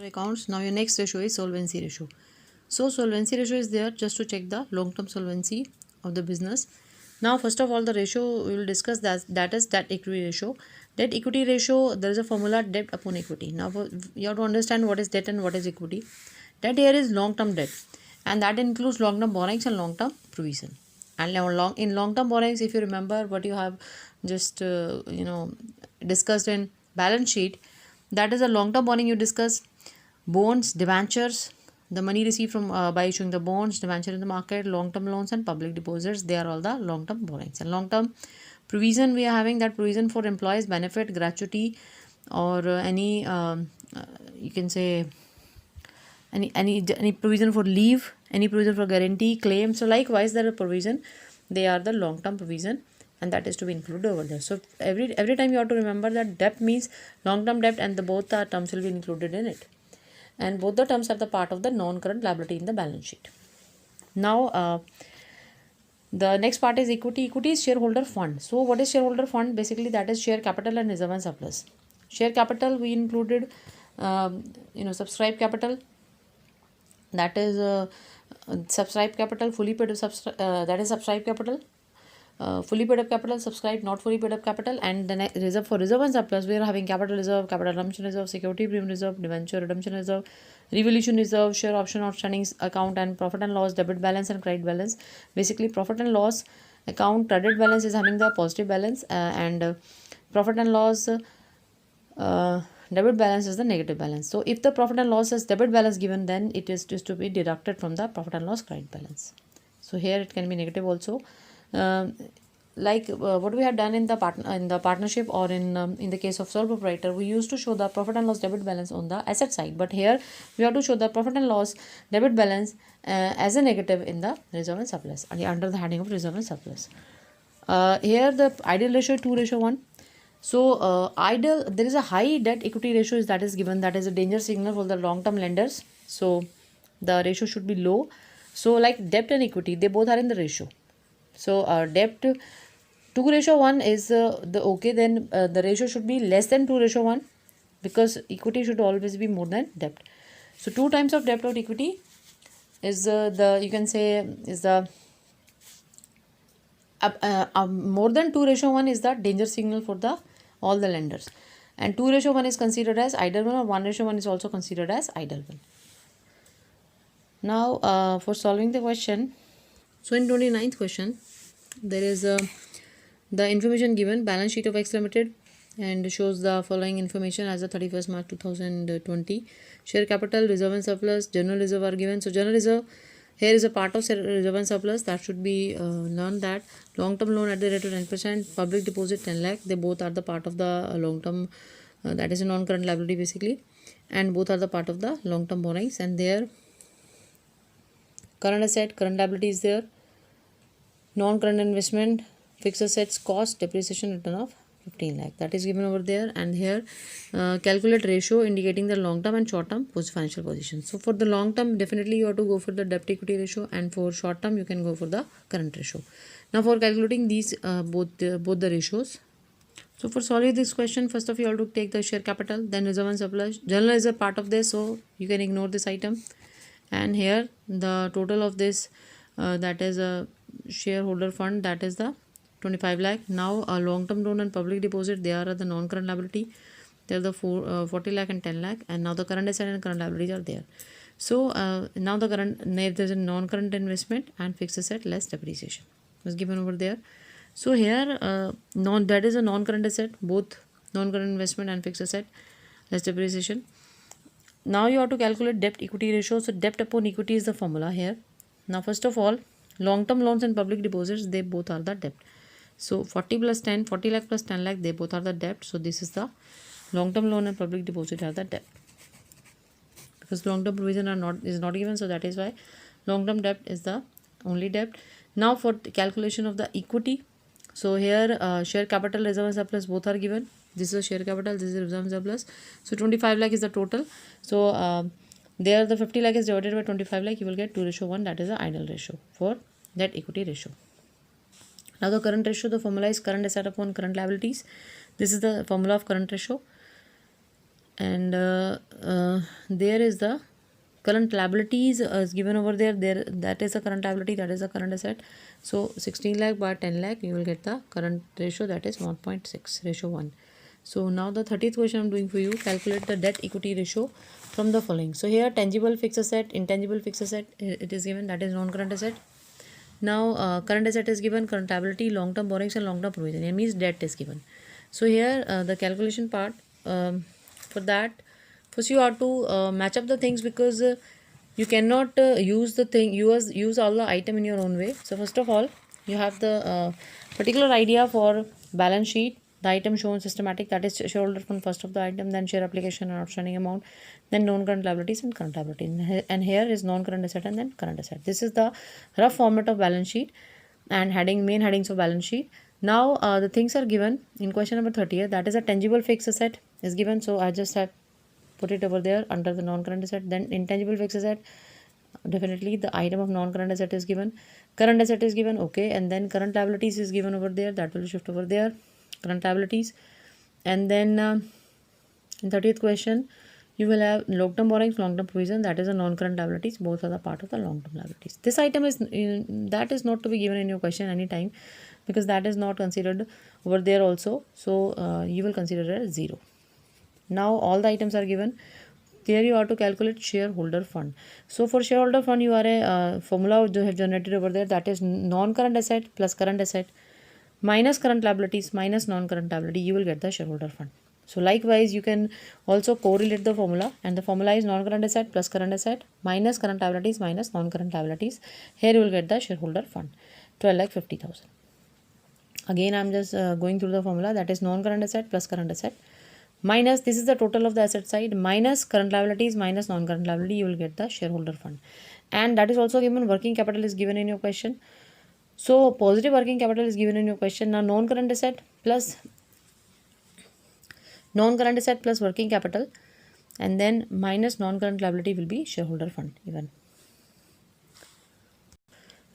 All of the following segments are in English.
accounts. Now your next ratio is solvency ratio. So solvency ratio is there just to check the long-term solvency of the business. Now first of all, the ratio we will discuss that is debt equity ratio. Debt equity ratio, there is a formula, debt upon equity. Now you have to understand what is debt and what is equity. Debt here is long-term debt, and that includes long-term borrowings and long-term provision. And in long-term borrowings, if you remember what you have just discussed in balance sheet, that is a long-term borrowing you discuss. Bonds, debentures, the money received from by issuing the bonds, debenture in the market, long-term loans and public deposits, they are all the long-term borrowings. And long-term provision, we are having that provision for employees benefit, gratuity, or any you can say any provision for leave, any provision for guarantee, claim. So likewise, there are provision, they are the long-term provision, and that is to be included over there. So every time you have to remember that debt means long-term debt, and both the terms will be included in it, and both the terms are the part of the non-current liability in the balance sheet. Now the next part is equity. Equity is shareholder fund. So what is shareholder fund? Basically that is share capital and reserve and surplus. Share capital, we included subscribe capital, that is subscribe capital, fully paid that is subscribe capital, fully paid up capital, subscribed not fully paid up capital, and then reserve. For reserve and surplus, we are having capital reserve, capital redemption reserve, security premium reserve, debenture redemption reserve, revaluation reserve, share option outstanding account, and profit and loss, debit balance and credit balance. Basically profit and loss account, credit balance is having the positive balance, and profit and loss debit balance is the negative balance. So if the profit and loss is debit balance given, then it is just to be deducted from the profit and loss credit balance. So here it can be negative also. What we have done in the partnership, or in the case of sole proprietor, we used to show the profit and loss debit balance on the asset side, but here we have to show the profit and loss debit balance as a negative in the reserve and surplus, under the heading of reserve and surplus. Here the ideal ratio is 2:1. So ideal, there is a high debt equity ratio that is given, that is a danger signal for the long term lenders. So the ratio should be low. So like debt and equity, they both are in the ratio. So debt 2:1 is the okay, then the ratio should be less than 2:1, because equity should always be more than debt. So 2 times of debt or equity is you can say is the more than 2:1 is the danger signal for the all the lenders, and 2:1 is considered as ideal one, or 1:1 is also considered as ideal one. Now for solving the question, so in 29th question, there is the information given, balance sheet of X Limited, and shows the following information as of 31st March 2020. Share capital, reserve and surplus, general reserve are given. So general reserve here is a part of reserve and surplus, that should be learned. That long term loan at the rate of 10%, public deposit 10 lakh, they both are the part of the long term, that is a non-current liability basically, and both are the part of the long term borrowings. And there current asset, current liability is there, non-current investment, fixed assets, cost, depreciation, return of 15 lakh, that is given over there. And here calculate ratio indicating the long term and short term financial position. So for the long term, definitely you have to go for the debt equity ratio, and for short term you can go for the current ratio. Now for calculating these both the ratios, so for solving this question, first of all you have to take the share capital, then reserve and surplus. General is a part of this, so you can ignore this item. And here the total of this that is a shareholder fund, that is the 25 lakh. Now a long term loan and public deposit, they are the non-current liability, they are the 40 lakh and 10 lakh. And now the current asset and current liabilities are there. So now the current, there is a non-current investment and fixed asset less depreciation was given over there. So here that is a non-current asset, both non-current investment and fixed asset less depreciation. Now you have to calculate debt equity ratio. So debt upon equity is the formula here. Now first of all, long term loans and public deposits, they both are the debt. So 40 plus 10, 40 lakh plus 10 lakh, they both are the debt. So this is the long term loan and public deposit are the debt, because long term provision is not given, so that is why long term debt is the only debt. Now for the calculation of the equity, so here share capital, reserve and surplus both are given. This is share capital, this is reserve and surplus. So 25 lakh is the total. So there the 50 lakh is divided by 25 lakh, you will get 2:1, that is the ideal ratio for that equity ratio. Now the current ratio, the formula is current asset upon current liabilities. This is the formula of current ratio. and there is the current liabilities is given over there. That is a current liability, that is a current asset. So 16 lakh by 10 lakh, you will get the current ratio, that is 1.6 ratio 1. So now the 30th question I'm doing for you. Calculate the debt equity ratio from the following. So here tangible fixed asset, intangible fixed asset, it is given, that is non-current asset. Now current asset is given, current liability, long-term borrowings and long-term provision. It means debt is given. So here the calculation part, for that first you have to match up the things, because you cannot use the thing, use all the item in your own way. So first of all, you have the particular idea for balance sheet. The item shown systematic, that is shareholder fund first of the item, then share application and outstanding amount, then non-current liabilities and current liability, and here is non-current asset and then current asset. This is the rough format of balance sheet and main headings of balance sheet. Now the things are given in question number 30, that is a tangible fixed asset is given, so I just have put it over there under the non-current asset. Then intangible fixed asset, definitely the item of non-current asset is given, current asset is given, okay, and then current liabilities is given over there, that will shift over there, current liabilities. And then in 30th question you will have long-term borrowings, long-term provision, that is a non-current liabilities, both are the part of the long-term liabilities. This item is that is not to be given in your question anytime, because that is not considered over there also, so you will consider it as 0. Now all the items are given. There you have to calculate shareholder fund. So for shareholder fund, you are a formula you have generated over there, that is non-current asset plus current asset minus current liabilities minus non-current liability, you will get the shareholder fund. So likewise you can also correlate the formula, and the formula is non-current asset plus current asset minus current liabilities minus non-current liabilities. Here you will get the shareholder fund, 12,50,000. Again I am just going through the formula, that is non-current asset plus current asset minus, this is the total of the asset side, minus current liabilities minus non-current liability, you will get the shareholder fund. And that is also given, working capital is given in your question. So positive working capital is given in your question. Now non-current asset plus working capital, and then minus non-current liability will be shareholder fund given.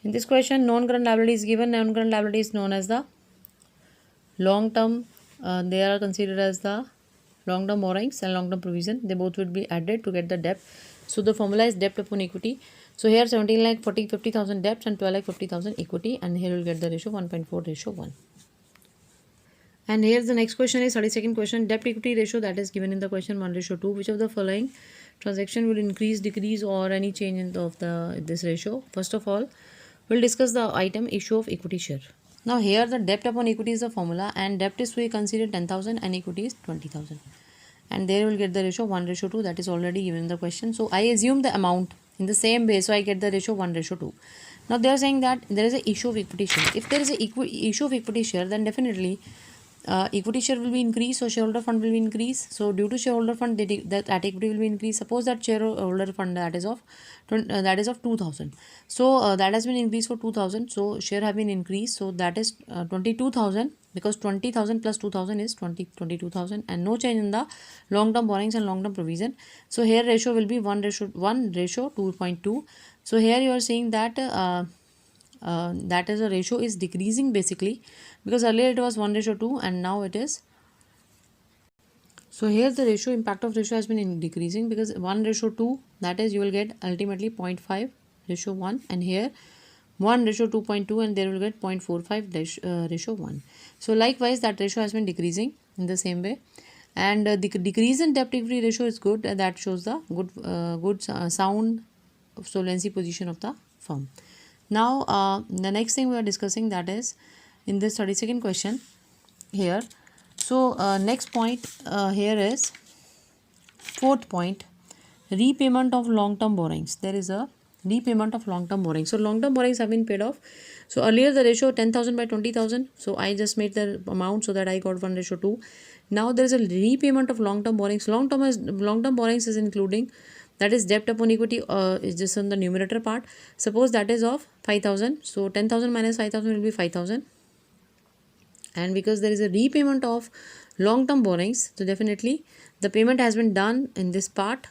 In this question, non-current liability is given. Non-current liability is known as the long term, they are considered as the long term borrowings and long term provision. They both would be added to get the debt. So the formula is debt upon equity. So here 17,50,000 debts and 12,50,000 equity, and here you will get the ratio 1.4 ratio 1. And here the next question is 32nd question, debt equity ratio, that is given in the question 1:2. Which of the following transaction will increase, decrease or any change in this ratio? First of all, we'll discuss the item issue of equity share. Now here the debt upon equity is the formula, and debt is we consider 10,000 and equity is 20,000. And there will get the ratio 1:2, that is already given in the question. So I assume the amount in the same way, so I get the ratio 1:2. Now they are saying that there is an issue of equity share. If there is a issue of equity share, then definitely equity share will be increased, so shareholder fund will be increased. So due to shareholder fund, that equity will be increased. Suppose that shareholder fund that is of 2,000. So that has been increased for 2,000. So share have been increased. So that is 22,000, because 20,000 plus 2,000 is 22,000, and no change in the long term borrowings and long term provision. So here ratio will be 1:2.2. So here you are seeing that that is a ratio is decreasing basically, because earlier it was 1:2 and now it is. So here the ratio, impact of ratio has been decreasing, because 1:2, that is you will get ultimately 0.5 ratio 1, and here 1:2.2, and there will get 0.45 ratio 1. So likewise that ratio has been decreasing in the same way, and the decrease in debt equity ratio is good. That shows the good sound solvency position of the firm. Now the next thing we are discussing, that is in this 32nd question here. So next point here is 4th point, repayment of long term borrowings. There is a repayment of long term borrowings. So long term borrowings have been paid off. So earlier the ratio 10,000 by 20,000. So I just made the amount so that I got 1:2. Now there is a repayment of long term borrowings. Long term borrowings is including, that is debt upon equity, is just on the numerator part. Suppose that is of 5,000. So 10,000 minus 5,000 will be 5,000. And because there is a repayment of long term borrowings, so definitely the payment has been done in this part.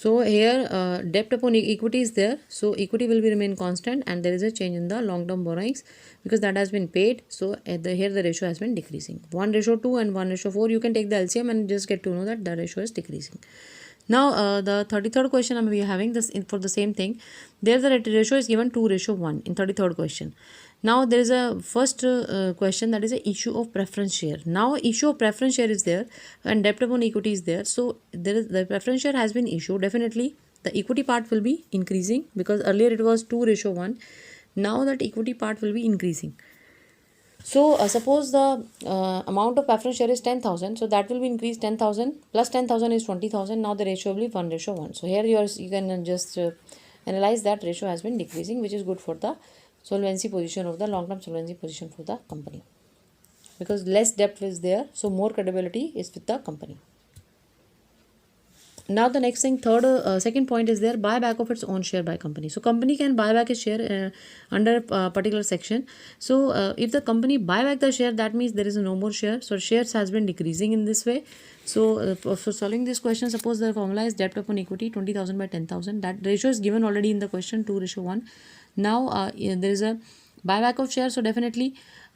So here debt upon equity is there, so equity will be remain constant, and there is a change in the long term borrowings because that has been paid. So here the ratio has been decreasing. 1:2 and 1:4, you can take the LCM and just get to know that the ratio is decreasing. Now the 33rd question we are having this for the same thing. There the ratio is given 2:1 in 33rd question. Now there is a first question, that is a issue of preference share. Now issue of preference share is there and debt upon equity is there. So there is the preference share has been issued. Definitely the equity part will be increasing because earlier it was 2:1. Now that equity part will be increasing. So suppose the amount of preference share is 10,000, so that will be increased 10,000 plus 10,000 is 20,000. Now the ratio will be 1:1. So here you can just analyze that ratio has been decreasing, which is good for the solvency position of the long-term solvency position for the company, because less debt is there, so more credibility is with the company. Now the next thing, second point is there, buyback of its own share by company. So company can buy back its share under a particular section. So if the company buy back the share, that means there is no more share, so shares has been decreasing in this way. So for solving this question, suppose the formula is debt upon equity 20,000 by 10,000. That ratio is given already in the question, 2:1. Now there is a buyback of shares, so definitely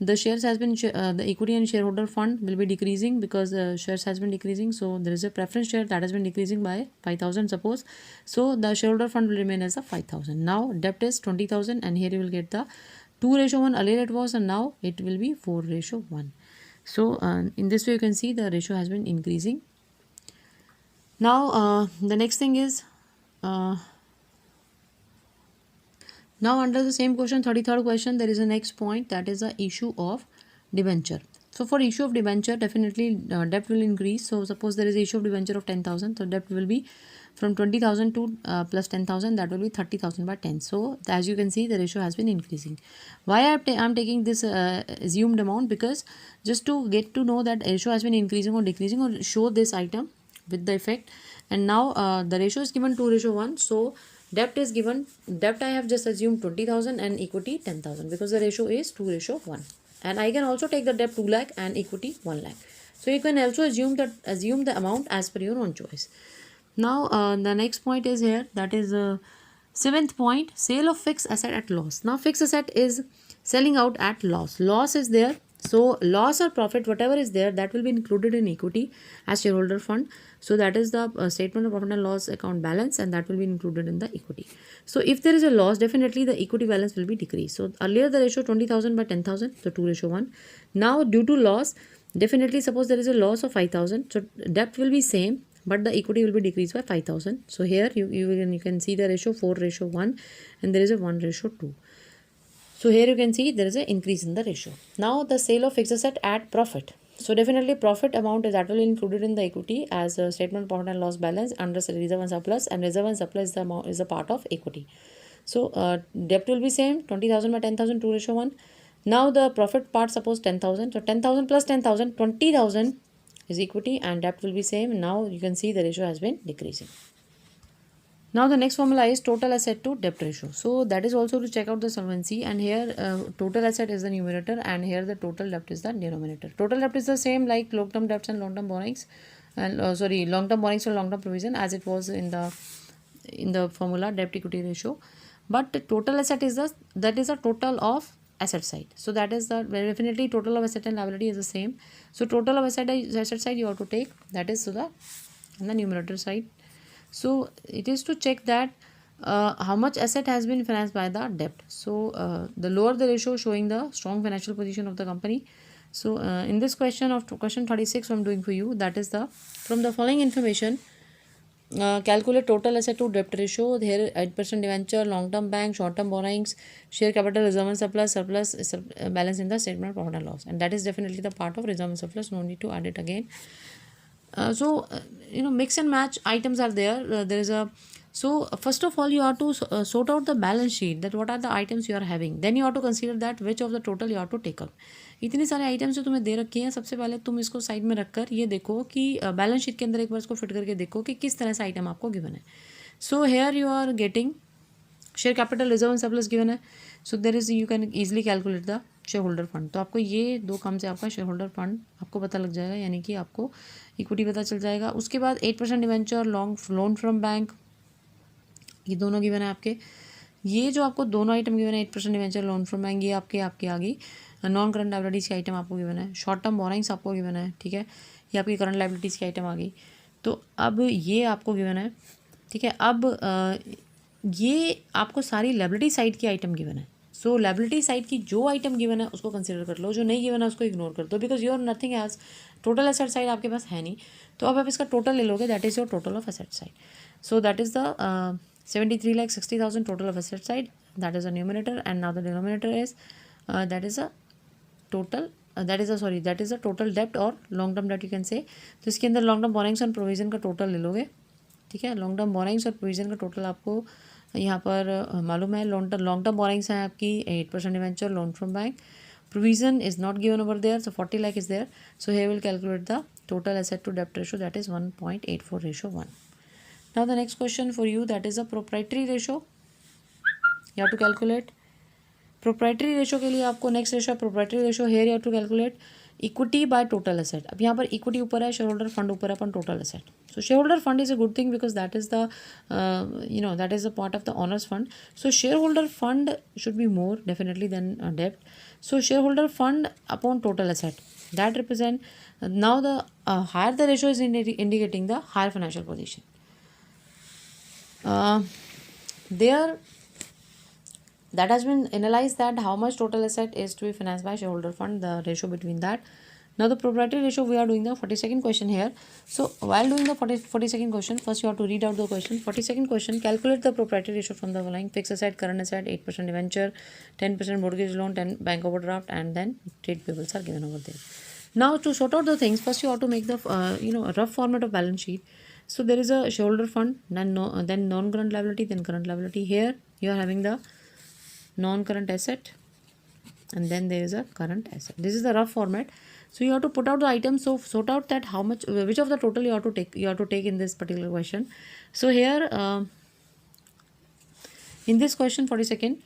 the shares has been the equity and shareholder fund will be decreasing because shares has been decreasing. So there is a preference share that has been decreasing by 5,000 suppose. So the shareholder fund will remain as a 5,000. Now debt is 20,000 and here you will get the 2:1. Earlier it was and now it will be 4:1. So in this way you can see the ratio has been increasing. Now the next thing is now under the same question, 33rd question, there is a next point, that is the issue of debenture. So for issue of debenture, definitely debt will increase. So suppose there is issue of debenture of 10,000, so debt will be from 20,000 to plus 10,000, that will be 30,000 by 10. So as you can see, the ratio has been increasing. Why I am taking this assumed amount? Because just to get to know that ratio has been increasing or decreasing, or show this item with the effect. And now the ratio is given 2:1. So debt is given, debt I have just assumed 20,000 and equity 10,000 because the ratio is 2:1. And I can also take the debt 2 lakh and equity 1 lakh. So you can also assume the amount as per your own choice. Now the next point is here, that is 7th point, sale of fixed asset at loss. Now fixed asset is selling out at loss. Loss is there. So loss or profit, whatever is there, that will be included in equity as shareholder fund. So that is the statement of profit and loss account balance, and that will be included in the equity. So if there is a loss, definitely the equity balance will be decreased. So earlier the ratio 20,000 by 10,000, so 2:1. Now due to loss, definitely suppose there is a loss of 5,000, so debt will be same, but the equity will be decreased by 5,000. So here you can see the ratio 4:1 and there is a 1:2. So here you can see there is an increase in the ratio. Now the sale of fixed asset at profit. So definitely profit amount is actually included in the equity as a statement of profit and loss balance under reserve and surplus, and reserve and surplus is a part of equity. So debt will be same, 20,000 by 10,000, 2:1. Now the profit part, suppose 10,000. So 10,000 plus 10,000, 20,000 is equity and debt will be same. Now you can see the ratio has been decreasing. Now the next formula is total asset to debt ratio. So that is also to check out the solvency, and here total asset is the numerator and here the total debt is the denominator. Total debt is the same like long term debts and long term borrowings, and long term borrowings or long term provision as it was in the formula debt equity ratio. But total asset is a total of asset side. So that is the definitely total of asset and liability is the same. So total of asset side you have to take, that is on the numerator side. So it is to check that how much asset has been financed by the debt. So the lower the ratio, showing the strong financial position of the company. So in this question of question 36 I am doing for you, that is from the following information, calculate total asset to debt ratio. Here 8% debenture, long term bank, short term borrowings, share capital, reserve and surplus balance in the statement of profit and loss, and that is definitely the part of reserve and surplus, no need to add it again. Mix and match items are there. First of all you have to sort out the balance sheet, that what are the items you are having. Then you have to consider that which of the total you have to take up. इतनी सारे items जो तुम्हें दे रखे हैं, सबसे पहले तुम इसको साइड में रखकर ये देखो कि बैलेंस शीट के अंदर एक बार इसको फिट करके देखो कि किस तरह से आइटम आपको गिवन है. So here you are getting share capital, reserve and surplus given है. So there is you can easily calculate the share holder fund. तो आपको ये दो काम से आपका शेयर होल्डर फंड आपको पता लग जाएगा, यानी कि आपको इक्विटी पता चल जाएगा. उसके बाद 8% debenture, long loan from bank, ये दोनों गिवन है आपके। ये जो आपको दोनों आइटम गिवन है 8% डिवेंचर लोन फ्रॉम बैंक, ये आपके आपकी आ गई नॉन करंट लाइबिलिटीज़ की आइटम आपको गिवन है। शॉर्ट टर्म बोरिंग्स आपको गिवन है, ठीक है, ये आपकी करंट लाइबिलिटीज़ की आइटम आ गई। तो अब ये आपको गिवन है, ठीक है। अब ये आपको सारी लाइबिलिटी साइड की आइटम गिवन है। सो लाइबिलिटी साइड की जो आइटम गिवन है उसको कंसिडर कर लो, जो नहीं गिवन है उसको इग्नोर कर दो, because your nothing as total asset side आपके पास है नहीं। तो अब आप इसका टोटल ले लोगे, that is your total of asset side. So that is the 73,60,000 total of asset side, that is a numerator, and now the denominator is that is a total that is a total debt or long term debt you can say। तो इसके अंदर long term borrowings और provision का total ले लोगे, ठीक है। Long term borrowings और प्रोविजन का टोटल आपको यहाँ पर मालूम है। लॉन्ग टर्म बोरिंग्स हैं आपकी 8% debenture loan from bank, provision is not given over there, so 40 lakh is there। so here we'll calculate the total asset to debt ratio, that is 1.84:1। Now the next question for you, that is a proprietary ratio, you have to calculate proprietary ratio। के लिए आपको next ratio है proprietary ratio। here you have to calculate equity by total asset। अब यहाँ पर equity ऊपर है, shareholder fund ऊपर है अपन total asset। so shareholder fund is a good thing because that is the that is a part of the owners fund। so shareholder fund should be more definitely than debt। so shareholder fund upon total asset, that represent now the higher the ratio is indicating the higher financial position। there that has been analyzed that how much total asset is to be financed by shareholder fund, the ratio between that। now the proprietary ratio, we are doing the 42nd question here। so while doing the 42nd question, first you have to read out the question। 42nd question, calculate the proprietary ratio from the following: fixed asset, current asset, 8% debenture, 10% mortgage loan, 10 bank overdraft, and then trade payables are given over there। now to sort out the things, first you have to make the a rough format of balance sheet। so there is a shareholder fund, then then non-current liability, then current liability। here you are having the non-current asset, and then there is a current asset। this is the rough format। so you have to put out the items, so sort out that how much, which of the total you have to take in this particular question। so here in this question 42nd,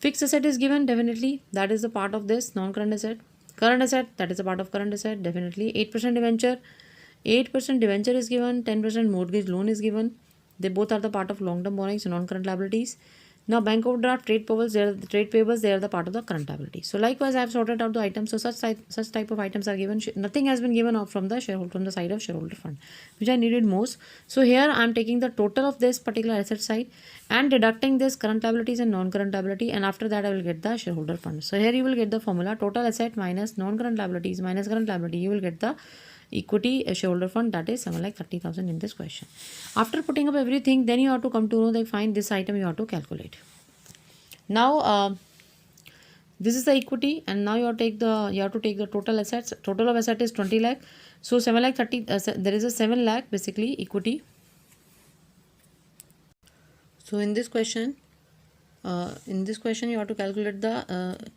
fixed asset is given, definitely that is the part of this non-current asset। current asset, that is a part of current asset, definitely 8% debenture, 8% debenture is given, 10% mortgage loan is given, they both are the part of long-term borrowings, non-current liabilities। now bank overdraft, trade payables, they are the part of the current liability। so likewise I have sorted out the items। so such type of items are given, nothing has been given out from the side of shareholder fund, which I needed most। so here I am taking the total of this particular asset side and deducting this current liabilities and non-current liability, and after that I will get the shareholder fund। so here you will get the formula: total asset minus non-current liabilities minus current liability, you will get the equity shareholder fund, that is 7,30,000 in this question। after putting up everything, then you have to come to know that find this item you have to calculate। now this is the equity, and now you have to take the total assets. total of asset is 20 lakh, so 7,30,000 there is a 7 lakh basically equity। so in this question you have to calculate the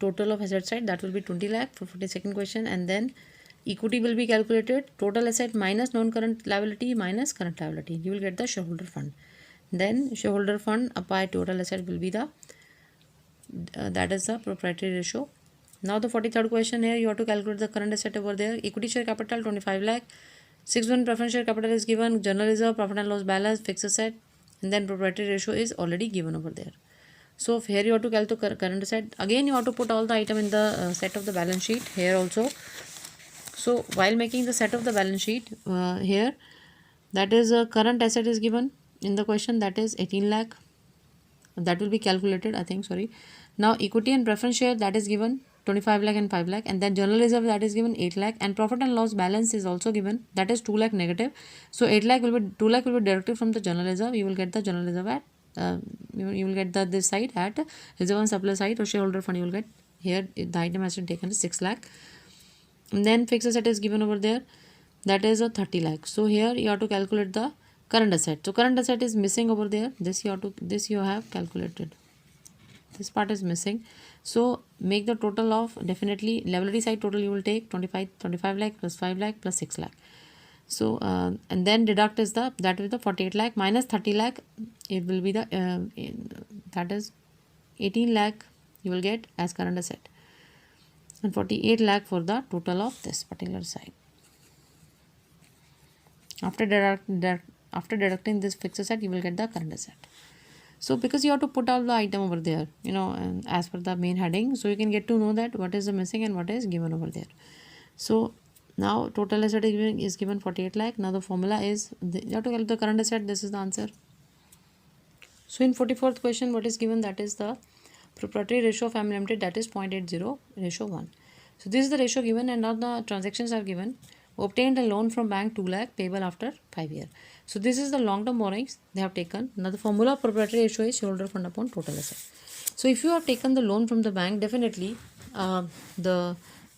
total of asset side, that will be 20 lakh for 42nd question, and then equity will be calculated, total asset minus non-current liability minus current liability, you will get the shareholder fund। then shareholder fund by total asset will be the that is the proprietary ratio। now the 43rd question, here you have to calculate the current asset over there: equity share capital 25 lakh, 6:1 preference share capital is given, general reserve, profit and loss balance, fixed asset, and then proprietary ratio is already given over there। so here you have to calculate current asset, again you have to put all the item in the set of the balance sheet here also। so while making the set of the balance sheet here, that is a current asset is given in the question, that is 18 lakh, that will be calculated I think, sorry। now equity and preference share, that is given 25 lakh and 5 lakh, and then general reserve, that is given 8 lakh, and profit and loss balance is also given, that is 2 lakh negative। so 2 lakh will be deducted from the general reserve, you will get the general reserve at you will get this side at reserve and surplus side, or shareholder fund you will get here, the item has been taken 6 lakh, and then fixed asset is given over there, that is a 30 lakh। so here you have to calculate the current asset, so current asset is missing over there, this you have calculated, this part is missing। so make the total of, definitely liability side total you will take 25 lakh plus 5 lakh plus 6 lakh। so and then deduct is that is the 48 lakh minus 30 lakh, it will be the that is 18 lakh you will get as current asset, and 48 lakh for the total of this particular side। after deducting this fixed asset, you will get the current asset। So because you have to put out the item over there, and as per the main heading, so you can get to know that what is the missing and what is given over there. So now total asset is given 48 lakh. Now the formula is, you have to calculate the current asset. This is the answer. So in 44th question, what is given? That is the proprietary ratio of family limited, that is 0.80 ratio 1. So this is the ratio given, and now the transactions are given. Obtained a loan from bank 2 lakh payable after 5 years. So this is the long term borrowings they have taken. Now the formula of proprietary ratio is shareholder fund upon total asset. So if you have taken the loan from the bank, definitely the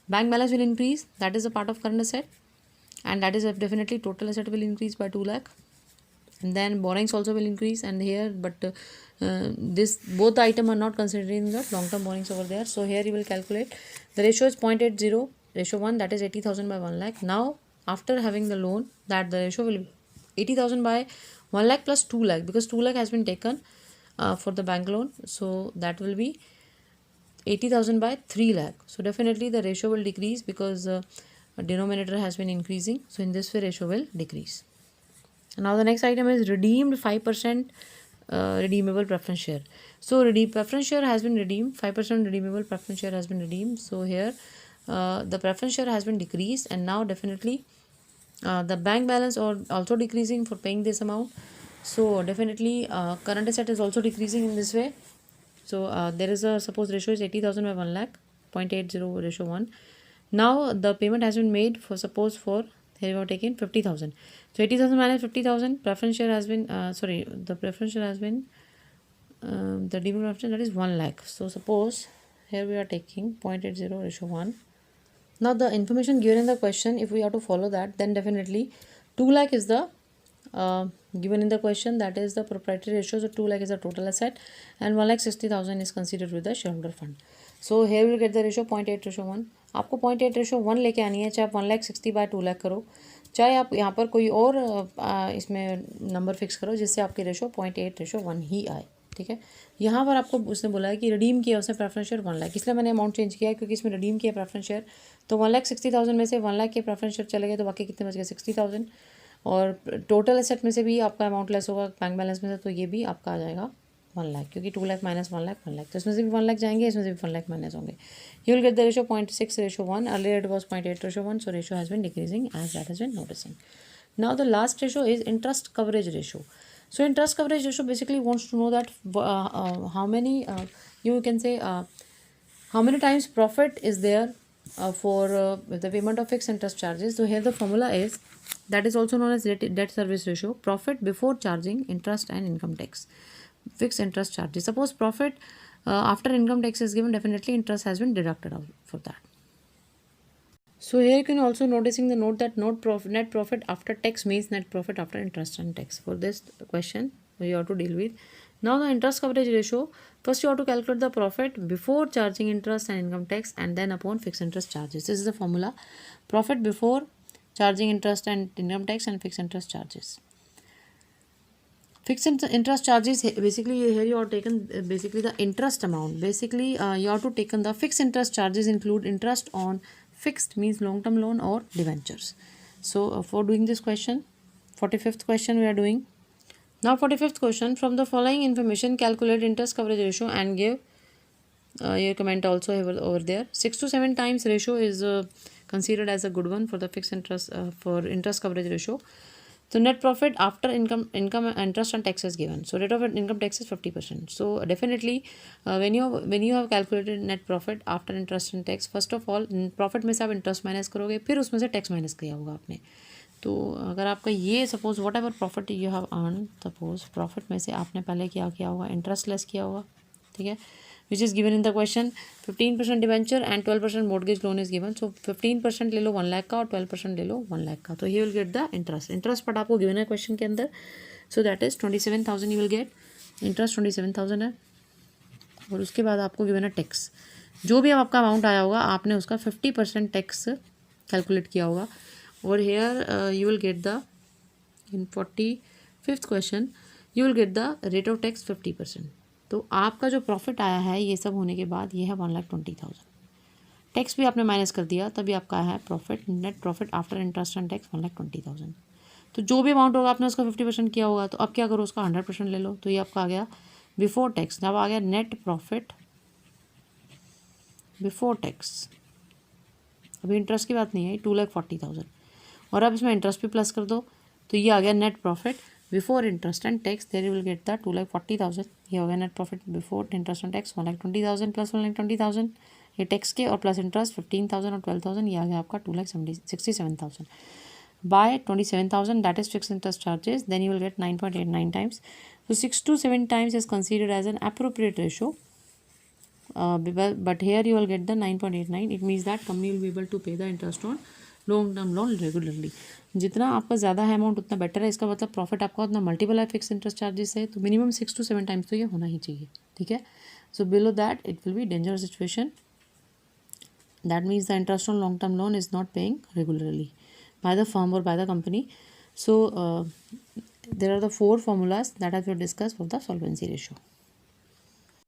bank balance will increase. That is a part of current asset, and that is definitely total asset will increase by 2 lakh. And then borrowings also will increase, and here, but this both the item are not considering the long term borrowings over there. So here you will calculate the ratio is 0.80 ratio 1, that is 80,000 by 1 lakh. Now after having the loan, that the ratio will be 80,000 by 1 lakh plus 2 lakh, because 2 lakh has been taken for the bank loan, so that will be 80,000 by 3 lakh. So definitely the ratio will decrease because denominator has been increasing. So in this way ratio will decrease. Now the next item is redeemed 5% redeemable preference share. So preference share has been redeemed, 5% redeemable preference share has been redeemed. So here the preference share has been decreased, and now definitely the bank balance also decreasing for paying this amount. So definitely current asset is also decreasing in this way. So there is a, suppose ratio is 80,000 by 1 lakh, 0.80 ratio 1. Now the payment has been made for, suppose for, here you have taken 50,000. So 80,000 minus 50,000, preference share has been, the preference share has been, the redeemable option, that is 1 lakh. So suppose here we are taking 0.80 ratio 1. Now the information given in the question, if we have to follow that, then definitely 2 lakh is the given in the question, that is the proprietary ratio. So 2 lakh is the total asset, and 1,60,000 is considered with the shareholder fund. So here we will get the ratio 0.8 ratio 1. आपको 0.8 ratio 1 लेके आनी है, चाहे आप 1,60,000 bye 2 lakh करो, चाहे आप यहाँ पर कोई और इसमें नंबर फिक्स करो जिससे आपकी रेशो 0.8 रेशो 1 ही आए. ठीक है, यहाँ पर आपको उसने बोला है कि रिडीम किया उसने प्रेफरेंस शेयर 1 लाख, इसलिए मैंने अमाउंट चेंज किया है क्योंकि इसमें रिडीम किया प्रेफरेंस शेयर. तो 1,60,000 में से 1 लाख के प्रेफरेंस शेयर चले गए, तो बाकी कितने बच गए? 60,000. और टोटल एसेट में से भी आपका अमाउंट लेस होगा बैंक बैलेंस में से, तो ये भी आपका आ जाएगा 1 लाख, क्योंकि 2 लाख माइनस 1 लाख 1 लाख, तो इसमें से भी 1 लाख जाएंगे, इसमें से भी 1 लाख माइनस होंगे. You will get the ratio 0.6 ratio 1. Earlier it was 0.8 ratio 1. So ratio has been decreasing as that has been noticing. Now the last ratio is interest coverage ratio. So interest coverage ratio basically wants to know that how many you can say how many times profit is there for the payment of fixed interest charges. So here the formula is, that is also known as debt service ratio, profit before charging interest and income tax, fixed interest charges. Suppose profit after income tax is given, definitely interest has been deducted out for that. So here you can also noticing the note that net profit after tax means net profit after interest and tax. For this question you have to deal with. Now the interest coverage ratio, first you have to calculate the profit before charging interest and income tax, and then upon fixed interest charges. This is the formula, profit before charging interest and income tax and fixed interest charges. Fixed interest charges, basically here you have taken basically the interest amount. Basically you have to taken the fixed interest charges include interest on fixed means long term loan or debentures. So for doing this question, 45th question we are doing. Now 45th question, from the following information calculate interest coverage ratio and give your comment also over there. 6 to 7 times ratio is considered as a good one for the fixed interest for interest coverage ratio. So net profit after income interest and tax is given. So rate of income tax is 50%. So definitely when you have calculated net profit after interest and tax, first of all profit में से आप interest minus करोगे, फिर उसमें से tax minus किया होगा आपने. तो अगर आपका ये suppose what ever profit you have earn, suppose profit में से आपने पहले क्या किया होगा, इंटरेस्ट लेस किया होगा. ठीक है, which is given in the question. 15% debenture and 12% mortgage loan is given. So 15% ले लो 1 लाख का और 12% ले लो 1 लाख का. तो he will get the interest but आपको गिवन है क्वेश्चन के अंदर. So that is 27,000 you will gate interest. 27,000 है, और उसके बाद आपको गिवन है टैक्स. जो भी आपका अमाउंट आया होगा आपने उसका 50% टैक्स कैलकुलेट किया होगा. और here you will get the in 45th question you will get the rate of tax 50%. तो आपका जो प्रॉफिट आया है ये सब होने के बाद ये है 1,20,000. टैक्स भी आपने माइनस कर दिया, तभी आपका है profit, net profit after interest and tax 1,20,000. तो जो भी अमाउंट होगा आपने उसका 50% किया होगा. तो अब क्या करो, उसका 100% ले लो. तो ये आपका आ गया बिफोर टैक्स, अब आ गया नेट प्रॉफिट बिफोर टैक्स, अभी इंटरेस्ट की बात नहीं है, 2,40,000, और अब इसमें इंटरेस्ट भी प्लस कर दो तो ये आ गया net profit before interest and tax, there you will get the 2,40,000, ये हो गया net profit before interest and tax 1,20,000 plus 1,20,000 ये टैक्स के, और प्लस इंटरेस्ट 15,000 और 12,000, ये आ गया आपका 2,67,000 bye 27,000 that is fixed interest charges, then you will get 9.89 times. So 6 to 7 times is considered as an appropriate ratio, but here you will get the 9.89. It means that company will be able to pay the interest on long term loan regularly. जितना आपका ज़्यादा है amount उतना better है, इसका मतलब profit आपका उतना मल्टीपल है फिक्स इंटरेस्ट चार्जेस है, तो मिनिमम 6 to 7 टाइम्स तो ये होना ही चाहिए. ठीक है. So below that it will be dangerous situation. That means the interest on long term loan is not paying regularly by the firm or by the company. So there are the 4 formulas that I will discuss for the solvency ratio.